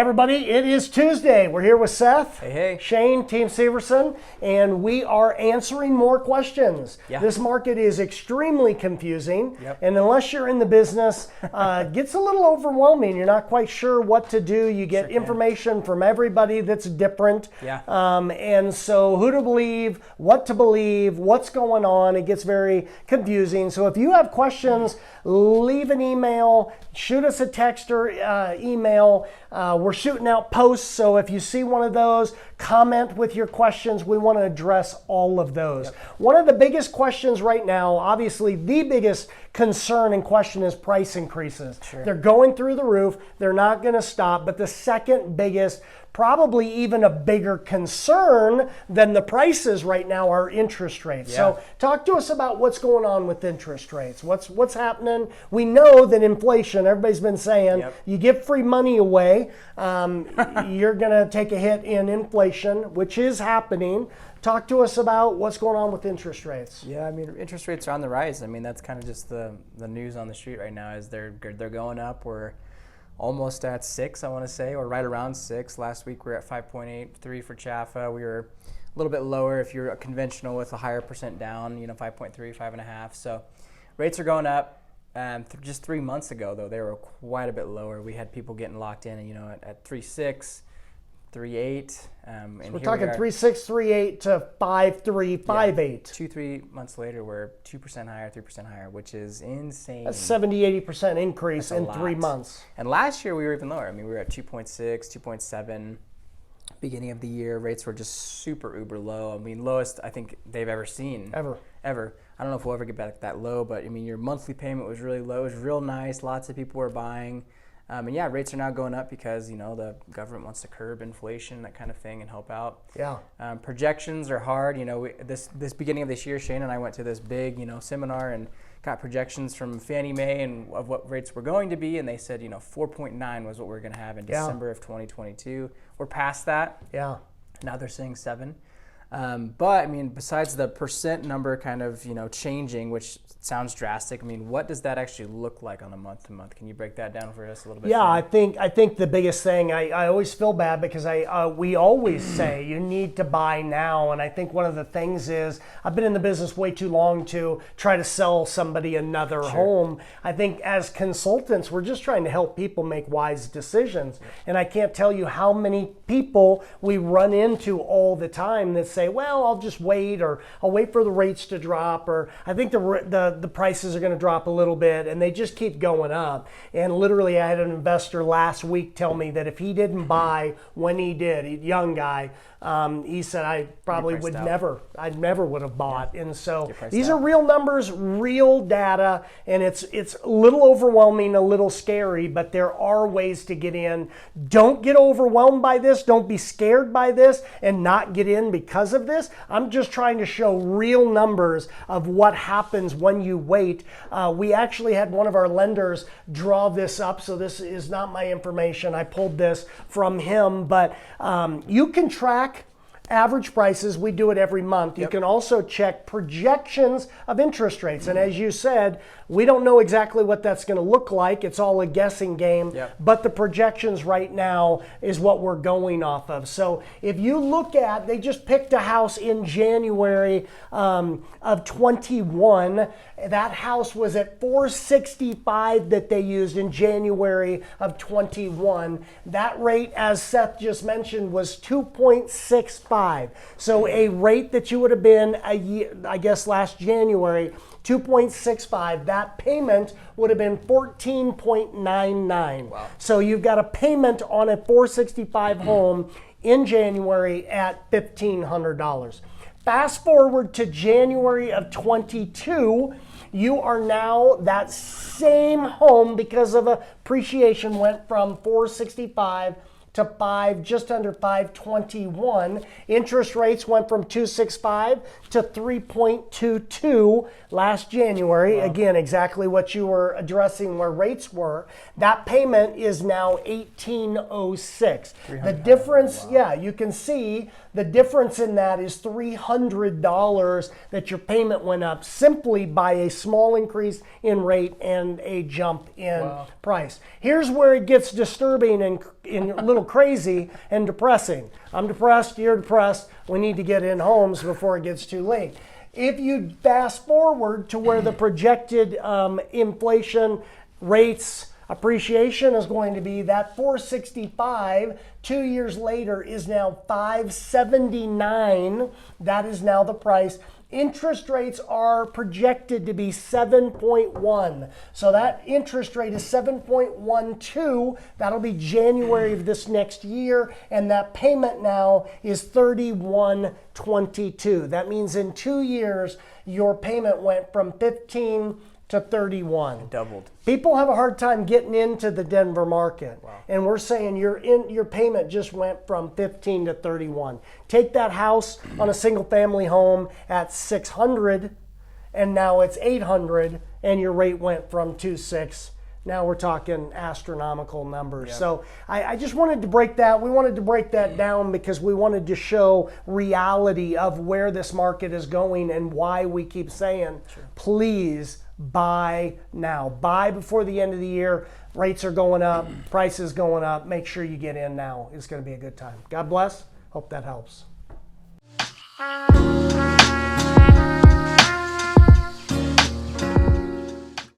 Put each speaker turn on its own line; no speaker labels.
everybody, it is Tuesday. We're here with Seth,
Hey.
Shane, Team Severson, and we are answering more questions.
Yeah.
This market is extremely confusing,
Yep.
and unless you're in the business, it gets a little overwhelming. You're not quite sure what to do. You get information from everybody that's different.
Yeah.
And so who to believe, what to believe, what's going on, it gets very confusing. So if you have questions, leave an email, shoot us a text or email. We're shooting out posts, so if you see one of those, comment with your questions. We want to address all of those. Yep. One of the biggest questions right now, obviously the biggest concern and question, is price increases.
Sure.
They're going through the roof. They're not going to stop. But the second biggest, probably even a bigger concern than the prices right now, are interest rates.
Yeah.
So talk to us about what's going on with interest rates. What's happening? We know that inflation, everybody's been saying, you give free money away, you're going to take a hit in inflation, which is happening. Talk to us about what's going on with interest rates.
Yeah, I mean, interest rates are on the rise. I mean, that's kind of just the news on the street right now, is they're going up. We're almost at 6, I want to say, or right around 6. Last week we were at 5.83 for Chafa. We were a little bit lower if you're a conventional with a higher percent down, 5.3, 5.5. So rates are going up. Just 3 months ago, though, they were quite a bit lower. We had people getting locked in, at 3.6, 3.8.
So we're talking 3.6, 3.8 to 5.3, 5.8.
2-3 months later, we're 2% higher, 3% higher, which is insane.
That's 70-80% increase in 3 months.
And last year we were even lower. I mean, we were at 2.6, 2.7. Beginning of the year, rates were just super uber low. I mean, lowest I think they've ever seen.
Ever.
I don't know if we'll ever get back that low, but I mean, your monthly payment was really low. It was real nice. Lots of people were buying. And yeah, rates are now going up because, the government wants to curb inflation, that kind of thing, and help out.
Yeah.
Projections are hard. This beginning of this year, Shane and I went to this big, seminar and got projections from Fannie Mae and of what rates were going to be, and they said, 4.9 was what we were going to have in December of 2022. We're past that.
Yeah.
Now they're saying 7. But I mean, besides the percent number kind of, changing, which sounds drastic, I mean, what does that actually look like on a month to month? Can you break that down for us a little bit?
Yeah, I think the biggest thing, I always feel bad because we always say you need to buy now. And I think one of the things is, I've been in the business way too long to try to sell somebody another home. I think as consultants, we're just trying to help people make wise decisions. And I can't tell you how many people we run into all the time that say, well, I'll just wait, or I'll wait for the rates to drop, or I think the prices are going to drop a little bit, and they just keep going up. And literally, I had an investor last week tell me that if he didn't buy when he did, a young guy, he said, I probably I never would have bought. And so these are real numbers, real data, and it's a little overwhelming, a little scary, but there are ways to get in. Don't get overwhelmed by this. Don't be scared by this and not get in because of this. I'm just trying to show real numbers of what happens when you wait. We actually had one of our lenders draw this up, so this is not my information. I pulled this from him, but you can track average prices. We do it every month. You can also check projections of interest rates. And as you said, we don't know exactly what that's going to look like. It's all a guessing game. But the projections right now is what we're going off of. So if you look at, they just picked a house in January of 21. That house was at 465 that they used in January of 21. That rate, as Seth just mentioned, was 2.65. So a rate that you would have been a year, I guess last January, 2.65. That payment would have been 14.99.
Wow.
So you've got a payment on a 465 home in January at $1,500. Fast forward to January of 22, you are now, that same home, because of appreciation, went from 465 to just under 521. Interest rates went from 2.65 to 3.22 last January. Wow. Again, exactly what you were addressing where rates were. That payment is now $1,806. The difference, wow. You can see the difference in that is $300 that your payment went up simply by a small increase in rate and a jump in price. Here's where it gets disturbing a little crazy and depressing. I'm depressed, you're depressed. We need to get in homes before it gets too late. If you fast forward to where the projected inflation rates appreciation is going to be, that 465 2 years later is now 579. That is now the price. Interest rates are projected to be 7.1. So that interest rate is 7.12. That'll be January of this next year. And that payment now is 31.22. That means in 2 years, your payment went from 15 to 31.
Doubled.
People have a hard time getting into the Denver market.
Wow.
And we're saying your payment just went from 15 to 31. Take that house on a single family home at 600 and now it's 800 and your rate went from 2.6. Now we're talking astronomical numbers.
Yep.
So I just wanted to break that. We wanted to break that down because we wanted to show reality of where this market is going and why we keep saying, please buy now. Buy before the end of the year. Rates are going up, prices going up. Make sure you get in now. It's going to be a good time. God bless. Hope that helps.